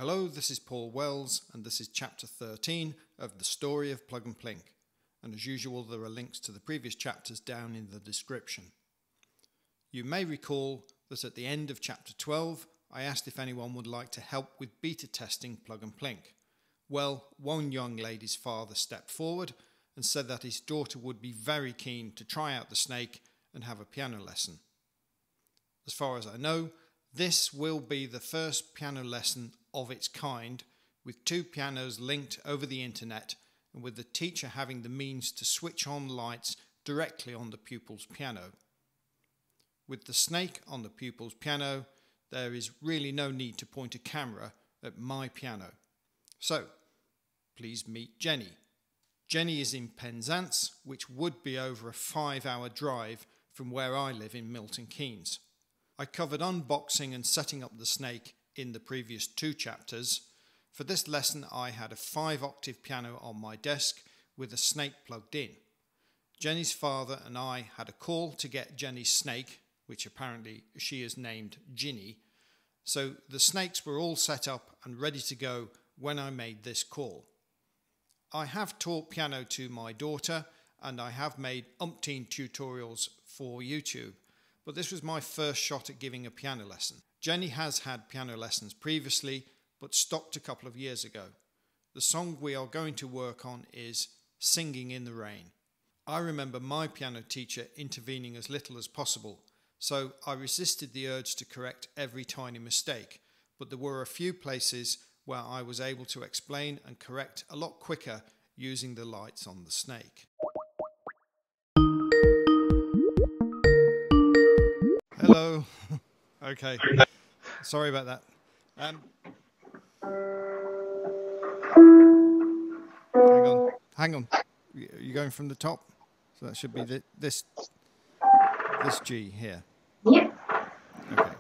Hello, this is Paul Wells, and this is chapter 13 of The Story of Plug and Plink. And as usual, there are links to the previous chapters down in the description. You may recall that at the end of chapter 12, I asked if anyone would like to help with beta testing Plug and Plink. Well, one young lady's father stepped forward and said that his daughter would be very keen to try out the snake and have a piano lesson. As far as I know, this will be the first piano lesson of its kind, with two pianos linked over the internet and with the teacher having the means to switch on lights directly on the pupil's piano. With the snake on the pupil's piano, there is really no need to point a camera at my piano. So, please meet Jenny. Jenny is in Penzance, which would be over a 5-hour drive from where I live in Milton Keynes. I covered unboxing and setting up the snake in the previous 2 chapters. For this lesson, I had a 5-octave piano on my desk with a snake plugged in. Jenny's father and I had a call to get Jenny's snake, which apparently she is named Ginny. So the snakes were all set up and ready to go when I made this call. I have taught piano to my daughter and I have made umpteen tutorials for YouTube. But this was my first shot at giving a piano lesson. Jenny has had piano lessons previously, but stopped a couple of years ago. The song we are going to work on is Singing in the Rain. I remember my piano teacher intervening as little as possible, so I resisted the urge to correct every tiny mistake, but there were a few places where I was able to explain and correct a lot quicker using the lights on the snake. Hello. Okay. Sorry about that. Hang on. You're going from the top? So that should be this G here. Yep. Okay.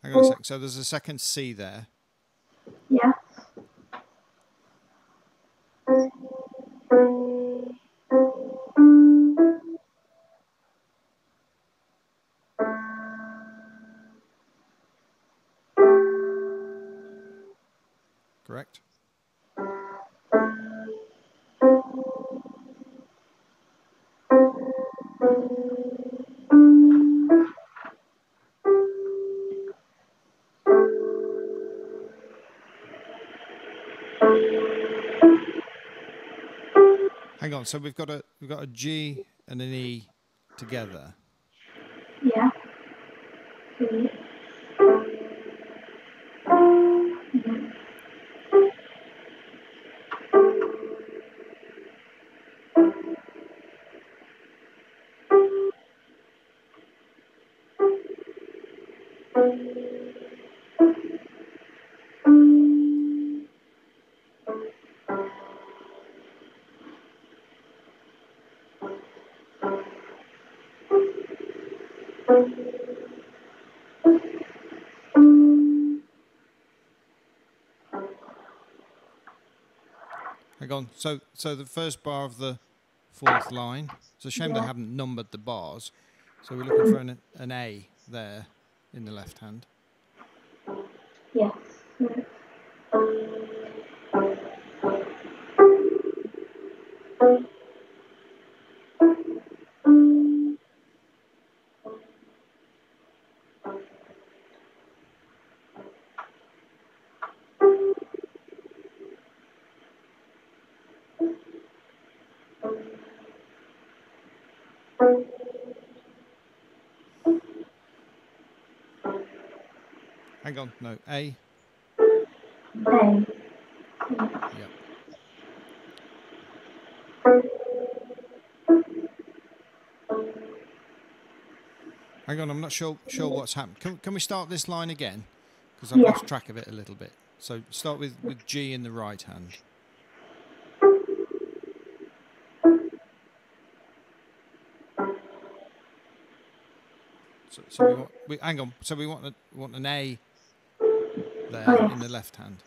Hang on a sec. So there's a second C there. Yeah. Correct? Hang on. So we've got a G and an E together. Yeah. Hang on. So the first bar of the 4th line. It's a shame they haven't numbered the bars. So we're looking for an A there in the left hand. Yes. Hang on. No. A. A. Yep. Hang on. I'm not sure what's happened. Can we start this line again? Because I've lost track of it a little bit. So start with G in the right hand. So hang on. So we want an A there Oh, yes. in the left hand.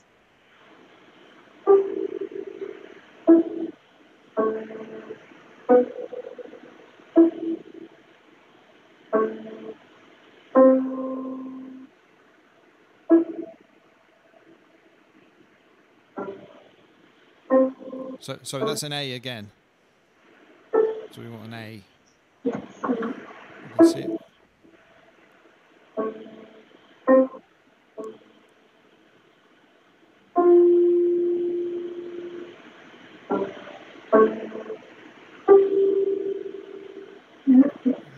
So that's an A again. So we want an A. Yes. You can see it.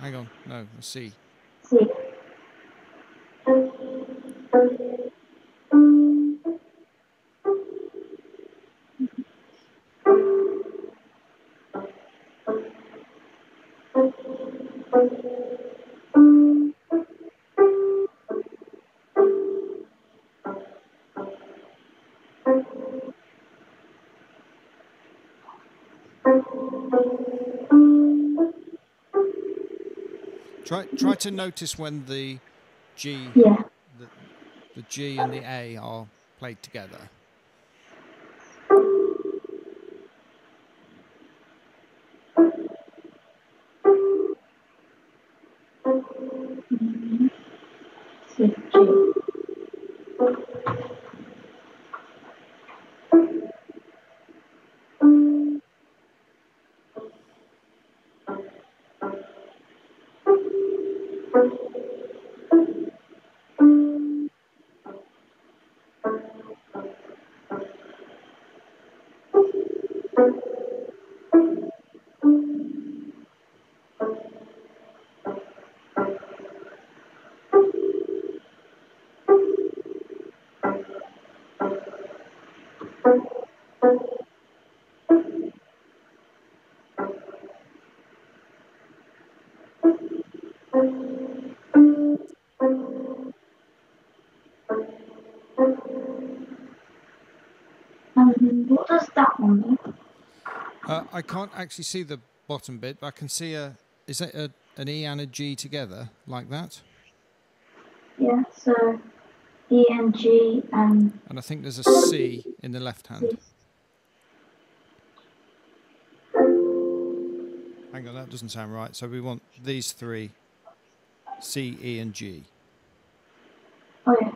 Hang on. No, a C. C. Try to notice when the G, Yeah. the G and the A are played together. C. G. What does that one mean? I can't actually see the bottom bit, but I can see is it an E and a G together like that? Yeah, so E and G and And I think there's a C in the left hand. C. Hang on, that doesn't sound right. So we want these three, C, E and G. Oh, yes.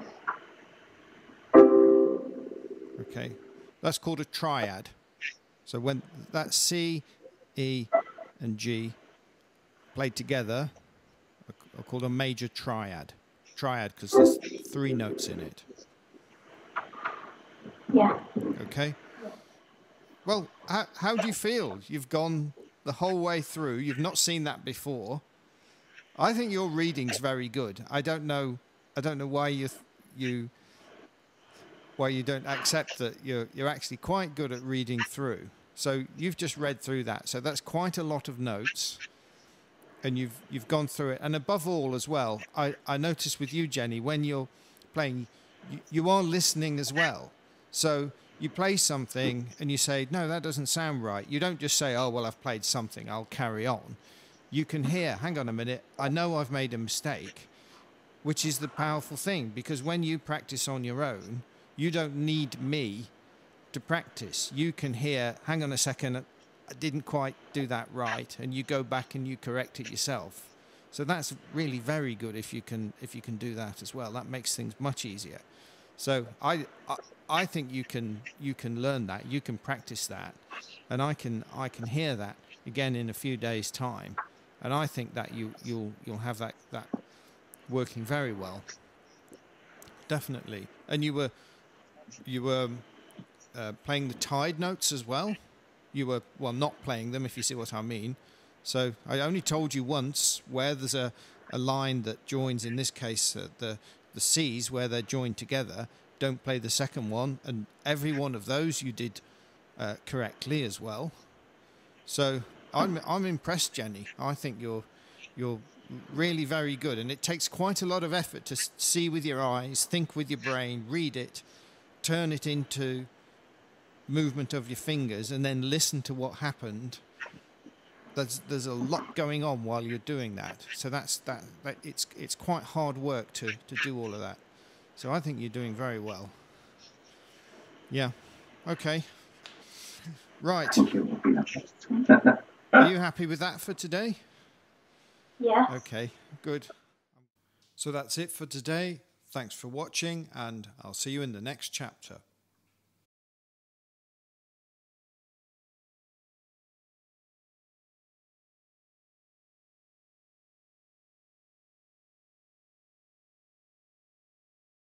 Okay, that's called a triad. So when that C, E and G played together are called a major triad. Triad because there's 3 notes in it. Yeah. Okay. Well, how do you feel? You've gone the whole way through. You've not seen that before. I think your reading's very good. I don't know why why you don't accept that you're actually quite good at reading through. So you've just read through that. So that's quite a lot of notes, and you've gone through it. And above all, as well, I noticed with you, Jenny, when you're playing, you are listening as well. So you play something and you say, no, that doesn't sound right. You don't just say, oh, well, I've played something, I'll carry on. You can hear, hang on a minute, I know I've made a mistake, which is the powerful thing, because when you practice on your own, you don't need me to practice. You can hear, hang on a second, I didn't quite do that right, and you go back and you correct it yourself. So that's really very good if you can do that as well. That makes things much easier. So I think you can learn that. You can practice that, and I can hear that again in a few days' time, and I think that you'll have that working very well. Definitely. And you were playing the tied notes as well. You were not playing them, if you see what I mean. So I only told you once where there's a line that joins, in this case the C's where they're joined together. Don't play the second one, and every one of those you did correctly as well. So I'm impressed, Jenny. I think you're really very good, and it takes quite a lot of effort to see with your eyes, think with your brain, read it, turn it into movement of your fingers, and then listen to what happened there's a lot going on while you're doing that. So it's quite hard work to do all of that. So I think you're doing very well. Yeah. Okay. Right. Are you happy with that for today? Yes. Okay, good. So that's it for today. Thanks for watching, and I'll see you in the next chapter.